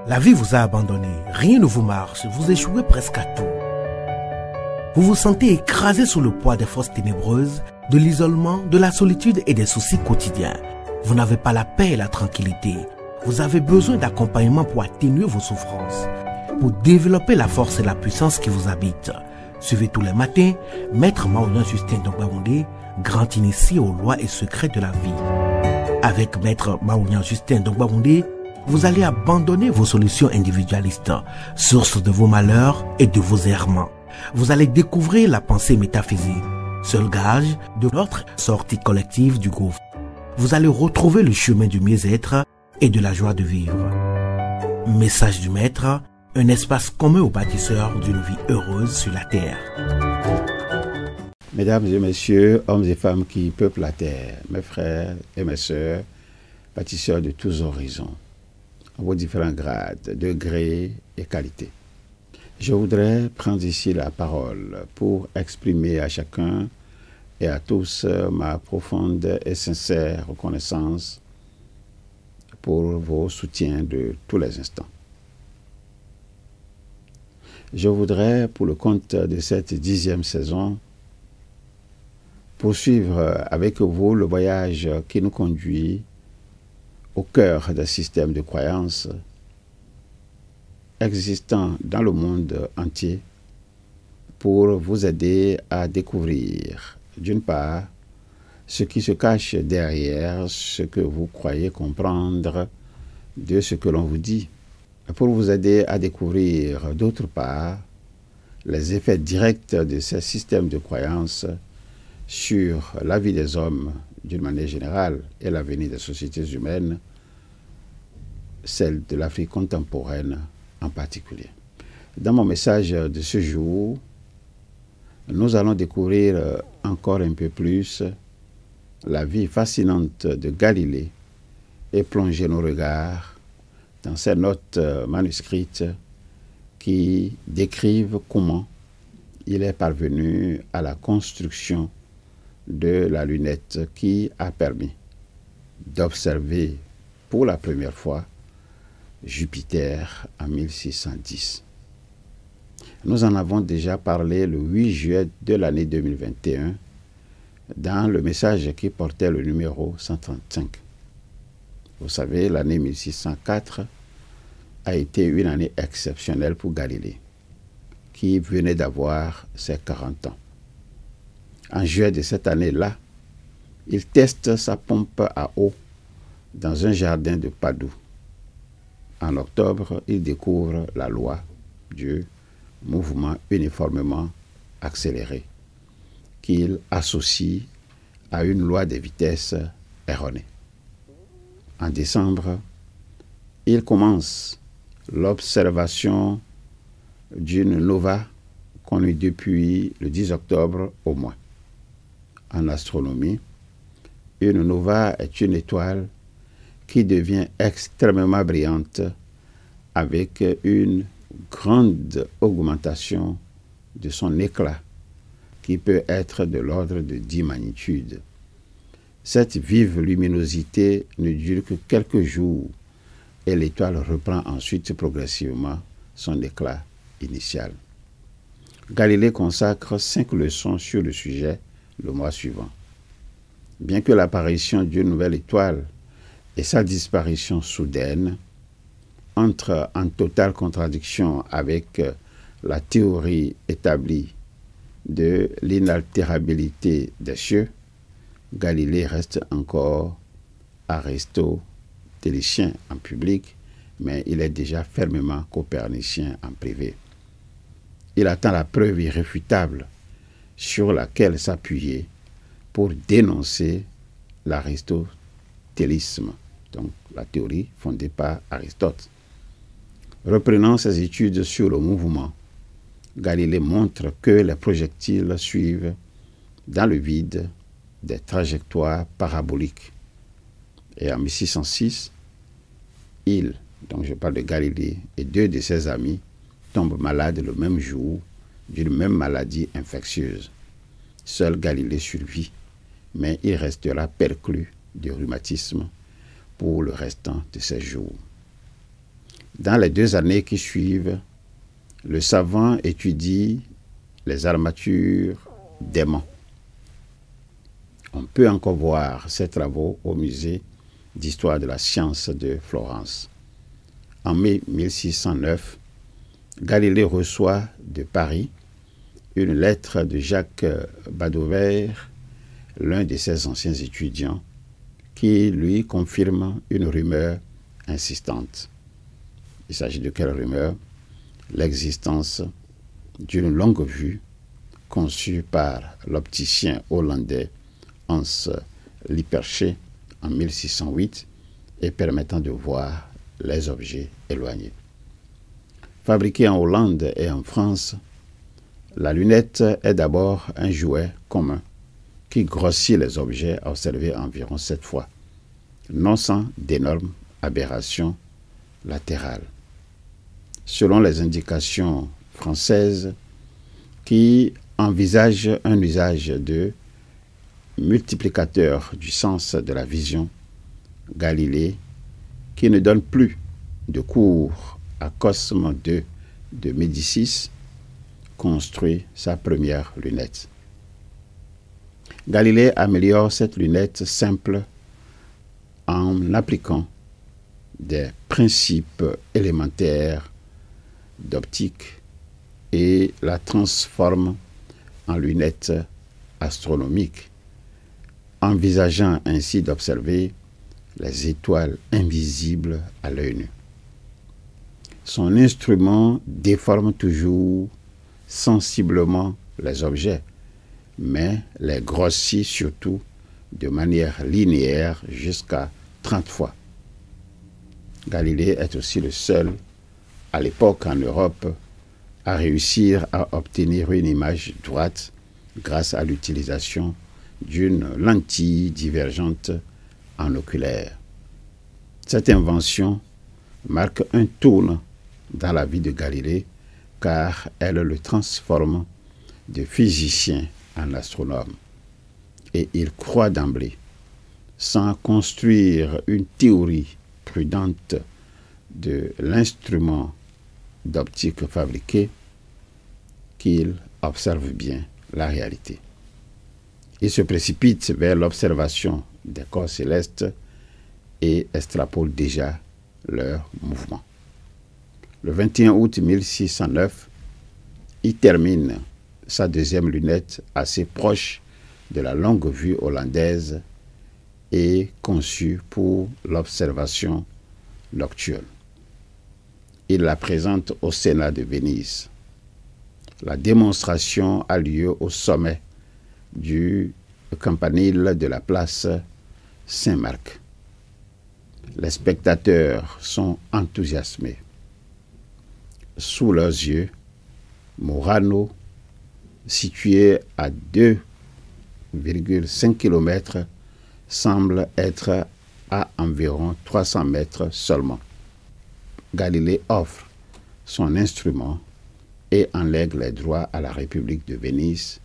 La vie vous a abandonné, rien ne vous marche, vous échouez presque à tout. Vous vous sentez écrasé sous le poids des forces ténébreuses, de l'isolement, de la solitude et des soucis quotidiens. Vous n'avez pas la paix et la tranquillité. Vous avez besoin d'accompagnement pour atténuer vos souffrances, pour développer la force et la puissance qui vous habitent. Suivez tous les matins Maître Maoulian Justin Dongbaoundé, grand initié aux lois et secrets de la vie. Avec Maître Maoulian Justin Dongbaoundé, vous allez abandonner vos solutions individualistes, source de vos malheurs et de vos errements. Vous allez découvrir la pensée métaphysique, seul gage de notre sortie collective du gouffre. Vous allez retrouver le chemin du mieux-être et de la joie de vivre. Message du Maître, un espace commun aux bâtisseurs d'une vie heureuse sur la terre. Mesdames et messieurs, hommes et femmes qui peuplent la terre, mes frères et mes sœurs, bâtisseurs de tous horizons, à vos différents grades, degrés et qualités. Je voudrais prendre ici la parole pour exprimer à chacun et à tous ma profonde et sincère reconnaissance pour vos soutiens de tous les instants. Je voudrais, pour le compte de cette 10e saison, poursuivre avec vous le voyage qui nous conduit au cœur d'un système de croyances existant dans le monde entier pour vous aider à découvrir, d'une part, ce qui se cache derrière ce que vous croyez comprendre de ce que l'on vous dit, pour vous aider à découvrir, d'autre part, les effets directs de ces systèmes de croyances sur la vie des hommes d'une manière générale et l'avenir des sociétés humaines, celle de l'Afrique contemporaine en particulier. Dans mon message de ce jour, nous allons découvrir encore un peu plus la vie fascinante de Galilée et plonger nos regards dans ces notes manuscrites qui décrivent comment il est parvenu à la construction de la lunette qui a permis d'observer pour la première fois Jupiter en 1610. Nous en avons déjà parlé le 8 juillet de l'année 2021 dans le message qui portait le numéro 135. Vous savez, l'année 1604 a été une année exceptionnelle pour Galilée, qui venait d'avoir ses 40 ans. En juillet de cette année-là, il teste sa pompe à eau dans un jardin de Padoue. En octobre, il découvre la loi du mouvement uniformément accéléré, qu'il associe à une loi des vitesses erronée. En décembre, il commence l'observation d'une nova connue depuis le 10 octobre au moins. En astronomie, une nova est une étoile qui devient extrêmement brillante avec une grande augmentation de son éclat qui peut être de l'ordre de 10 magnitudes. Cette vive luminosité ne dure que quelques jours et l'étoile reprend ensuite progressivement son éclat initial. Galilée consacre 5 leçons sur le sujet le mois suivant. Bien que l'apparition d'une nouvelle étoile et sa disparition soudaine entrent en totale contradiction avec la théorie établie de l'inaltérabilité des cieux, Galilée reste encore aristotélicien en public, mais il est déjà fermement copernicien en privé. Il attend la preuve irréfutable sur laquelle s'appuyer pour dénoncer l'aristotélisme, donc la théorie fondée par Aristote. Reprenant ses études sur le mouvement, Galilée montre que les projectiles suivent dans le vide des trajectoires paraboliques. Et en 1606, il, donc je parle de Galilée, et 2 de ses amis tombent malades le même jour d'une même maladie infectieuse. Seul Galilée survit, mais il restera perclus de rhumatisme pour le restant de ses jours. Dans les 2 années qui suivent, le savant étudie les armatures d'aimants. On peut encore voir ses travaux au musée d'histoire de la science de Florence. En mai 1609, Galilée reçoit de Paris une lettre de Jacques Badover, l'un de ses anciens étudiants, qui lui confirme une rumeur insistante. Il s'agit de quelle rumeur? L'existence d'une longue vue conçue par l'opticien hollandais Hans Lippershey en 1608 et permettant de voir les objets éloignés. Fabriquée en Hollande et en France, la lunette est d'abord un jouet commun qui grossit les objets observés environ 7 fois, non sans d'énormes aberrations latérales. Selon les indications françaises qui envisagent un usage de multiplicateur du sens de la vision, Galilée, qui ne donne plus de cours à Cosme II de Médicis, construit sa première lunette. Galilée améliore cette lunette simple en appliquant des principes élémentaires d'optique et la transforme en lunette astronomique, envisageant ainsi d'observer les étoiles invisibles à l'œil nu. Son instrument déforme toujours sensiblement les objets, mais les grossit surtout de manière linéaire jusqu'à 30 fois. Galilée est aussi le seul, à l'époque en Europe, à réussir à obtenir une image droite grâce à l'utilisation d'une lentille divergente en oculaire. Cette invention marque un tournant dans la vie de Galilée car elle le transforme de physicien en astronome. Et il croit d'emblée, sans construire une théorie prudente de l'instrument d'optique fabriqué, qu'il observe bien la réalité. Il se précipite vers l'observation des corps célestes et extrapole déjà leur mouvement. Le 21 août 1609, il termine sa deuxième lunette assez proche de la longue vue hollandaise et conçue pour l'observation nocturne. Il la présente au Sénat de Venise. La démonstration a lieu au sommet du campanile de la place Saint-Marc. Les spectateurs sont enthousiasmés. Sous leurs yeux, Murano, situé à 2,5 km, semble être à environ 300 mètres seulement. Galilée offre son instrument et en lègue les droits à la République de Venise,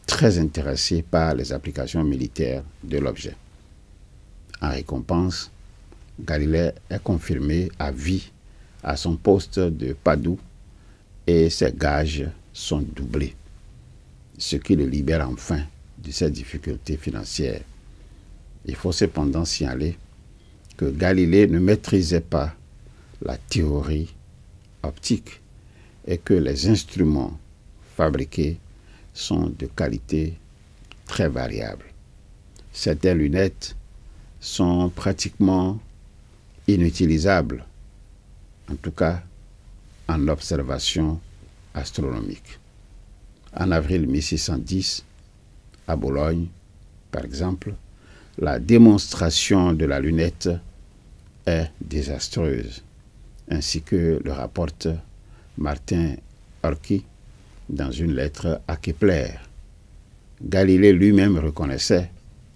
très intéressée par les applications militaires de l'objet. En récompense, Galilée est confirmé à vie à son poste de Padoue et ses gages sont doublés, ce qui le libère enfin de ses difficultés financières. Il faut cependant signaler que Galilée ne maîtrisait pas la théorie optique et que les instruments fabriqués sont de qualité très variable. Certaines lunettes sont pratiquement inutilisables, en tout cas en observation astronomique. En avril 1610, à Bologne, par exemple, la démonstration de la lunette est désastreuse, ainsi que le rapporte Martin Horky dans une lettre à Kepler. Galilée lui-même reconnaissait,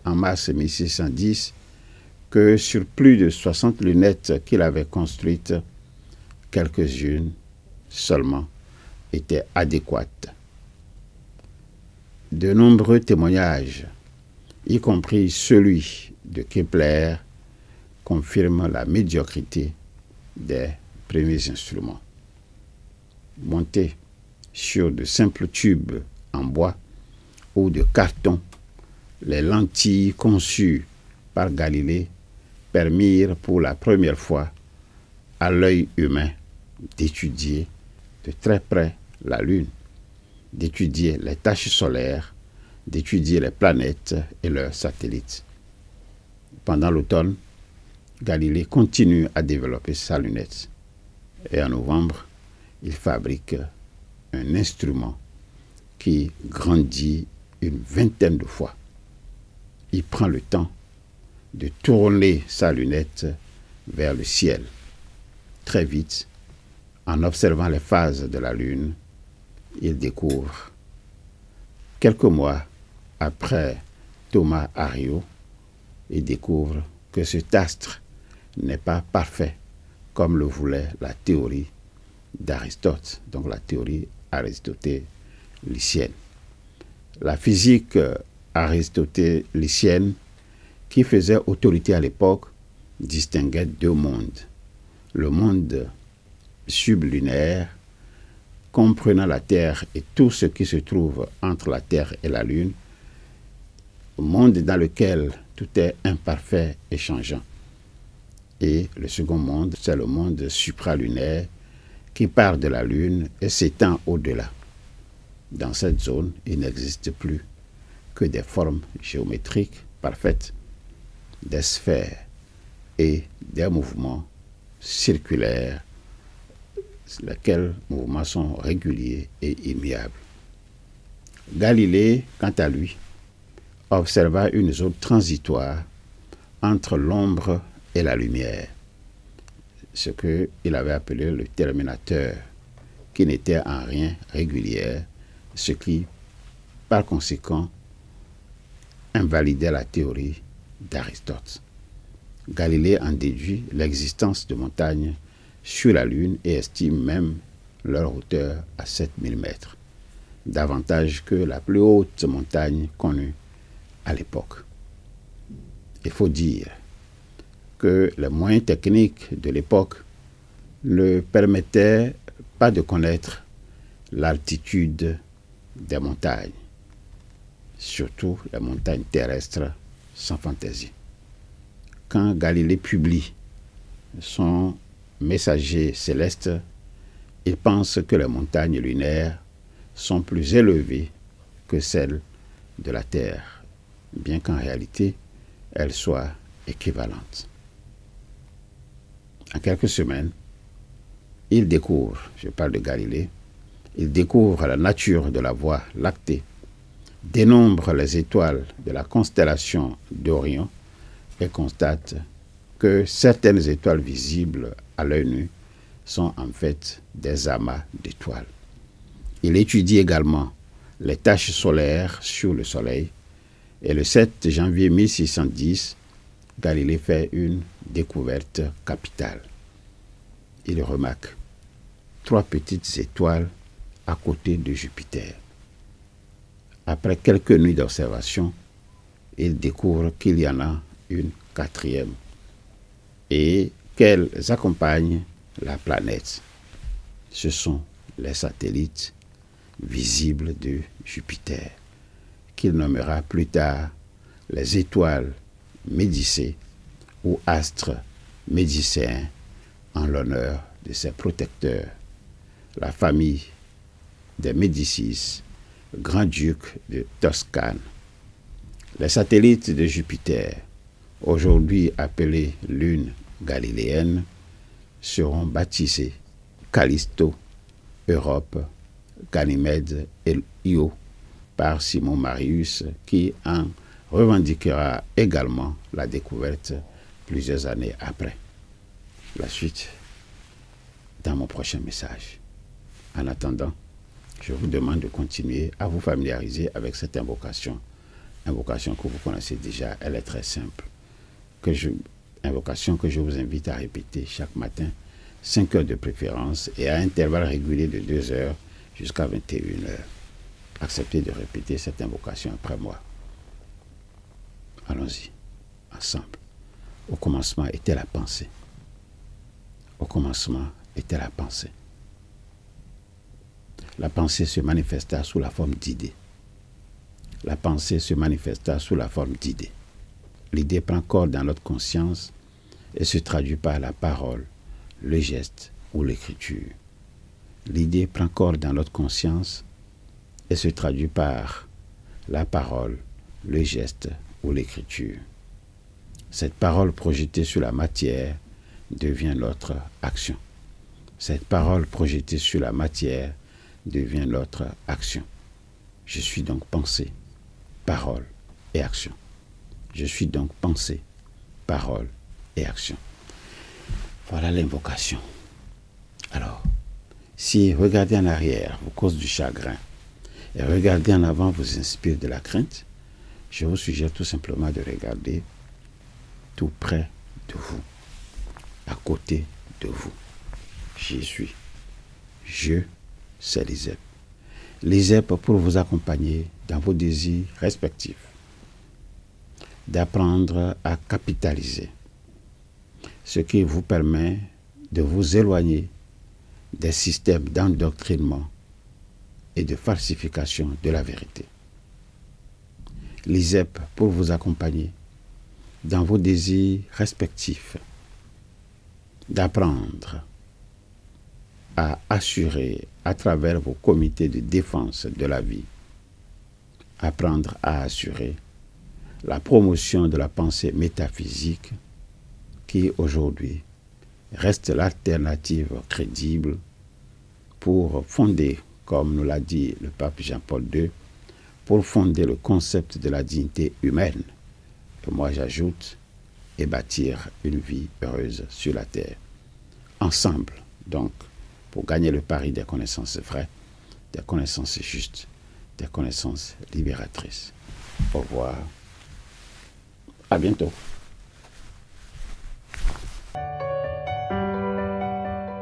en mars 1610, que sur plus de 60 lunettes qu'il avait construites, quelques-unes seulement étaient adéquates. De nombreux témoignages, y compris celui de Kepler, confirment la médiocrité des premiers instruments. Montés sur de simples tubes en bois ou de carton, les lentilles conçues par Galilée permirent pour la première fois à l'œil humain d'étudier de très près la Lune, d'étudier les taches solaires, d'étudier les planètes et leurs satellites. Pendant l'automne, Galilée continue à développer sa lunette. Et en novembre, il fabrique un instrument qui grandit une vingtaine de fois. Il prend le temps de tourner sa lunette vers le ciel. Très vite, en observant les phases de la Lune, il découvre, quelques mois après Thomas Ariot, il découvre que cet astre n'est pas parfait comme le voulait la théorie d'Aristote, donc la théorie aristotélicienne. La physique aristotélicienne, qui faisait autorité à l'époque, distinguait deux mondes. Le monde sublunaire, comprenant la Terre et tout ce qui se trouve entre la Terre et la Lune, monde dans lequel tout est imparfait et changeant. Et le second monde, c'est le monde supralunaire qui part de la Lune et s'étend au-delà. Dans cette zone, il n'existe plus que des formes géométriques parfaites, des sphères et des mouvements circulaires, lesquels mouvements sont réguliers et immuables. Galilée, quant à lui, observa une zone transitoire entre l'ombre et la lumière, ce qu'il avait appelé le terminateur, qui n'était en rien régulière, ce qui, par conséquent, invalidait la théorie d'Aristote. Galilée en déduit l'existence de montagnes sur la Lune et estime même leur hauteur à 7000 mètres, davantage que la plus haute montagne connue à l'époque. Il faut dire que les moyens techniques de l'époque ne permettaient pas de connaître l'altitude des montagnes, surtout les montagnes terrestres sans fantaisie. Quand Galilée publie son messager céleste, il pense que les montagnes lunaires sont plus élevées que celles de la Terre, bien qu'en réalité, elles soient équivalentes. En quelques semaines, il découvre, je parle de Galilée, il découvre la nature de la Voie lactée, dénombre les étoiles de la constellation d'Orion et constate que certaines étoiles visibles à l'œil nu sont en fait des amas d'étoiles. Il étudie également les taches solaires sur le Soleil et le 7 janvier 1610, Galilée fait une découverte capitale. Il remarque 3 petites étoiles à côté de Jupiter. Après quelques nuits d'observation, il découvre qu'il y en a une 4e et qu'elles accompagnent la planète. Ce sont les satellites visibles de Jupiter, qu'il nommera plus tard les étoiles Médicées ou astres médicéens en l'honneur de ses protecteurs, la famille des Médicis, grand-duc de Toscane. Les satellites de Jupiter, aujourd'hui appelés lunes galiléennes, seront baptisés Callisto, Europe, Ganymède et Io par Simon Marius, qui en revendiquera également la découverte plusieurs années après. La suite dans mon prochain message. En attendant, je vous demande de continuer à vous familiariser avec cette invocation. Invocation que vous connaissez déjà, elle est très simple. Invocation que je vous invite à répéter chaque matin, 5 heures de préférence et à intervalles réguliers de 2 heures jusqu'à 21 heures. Acceptez de répéter cette invocation après moi. Allons-y, ensemble. Au commencement était la pensée. Au commencement était la pensée. La pensée se manifesta sous la forme d'idées. La pensée se manifesta sous la forme d'idées. L'idée prend corps dans notre conscience et se traduit par la parole, le geste ou l'écriture. L'idée prend corps dans notre conscience et se traduit par la parole, le geste ou l'écriture. Cette parole projetée sur la matière devient notre action. Cette parole projetée sur la matière devient notre action. Je suis donc pensée, parole et action. Je suis donc pensée, parole et action. Voilà l'invocation. Alors, si regarder en arrière vous cause du chagrin et regarder en avant vous inspire de la crainte, je vous suggère tout simplement de regarder tout près de vous, à côté de vous. J'y suis. Je, c'est l'ISEP. L'ISEP pour vous accompagner dans vos désirs respectifs, d'apprendre à capitaliser, ce qui vous permet de vous éloigner des systèmes d'endoctrinement et de falsification de la vérité. L'ISEP pour vous accompagner dans vos désirs respectifs, d'apprendre à assurer à travers vos comités de défense de la vie, apprendre à assurer la promotion de la pensée métaphysique qui aujourd'hui reste l'alternative crédible pour fonder, comme nous l'a dit le pape Jean-Paul II, pour fonder le concept de la dignité humaine, et moi j'ajoute, et bâtir une vie heureuse sur la terre. Ensemble, donc, pour gagner le pari des connaissances vraies, des connaissances justes, des connaissances libératrices. Au revoir. À bientôt.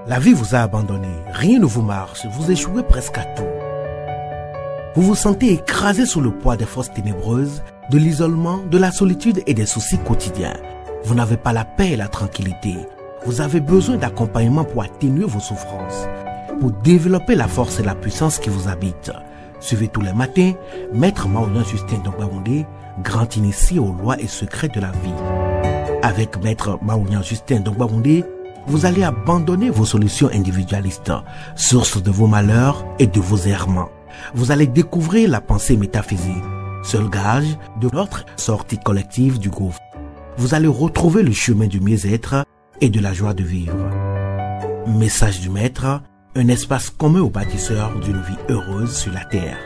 La vie vous a abandonné, rien ne vous marche, vous échouez presque à tout. Vous vous sentez écrasé sous le poids des forces ténébreuses, de l'isolement, de la solitude et des soucis quotidiens. Vous n'avez pas la paix et la tranquillité. Vous avez besoin d'accompagnement pour atténuer vos souffrances, pour développer la force et la puissance qui vous habitent. Suivez tous les matins Maître Maouyan Justin Dongbaoundé, grand initié aux lois et secrets de la vie. Avec Maître Maouyan Justin Dongbaoundé, vous allez abandonner vos solutions individualistes, source de vos malheurs et de vos errements. Vous allez découvrir la pensée métaphysique, seul gage de notre sortie collective du gouffre. Vous allez retrouver le chemin du mieux-être et de la joie de vivre. Message du Maître, un espace commun aux bâtisseurs d'une vie heureuse sur la terre.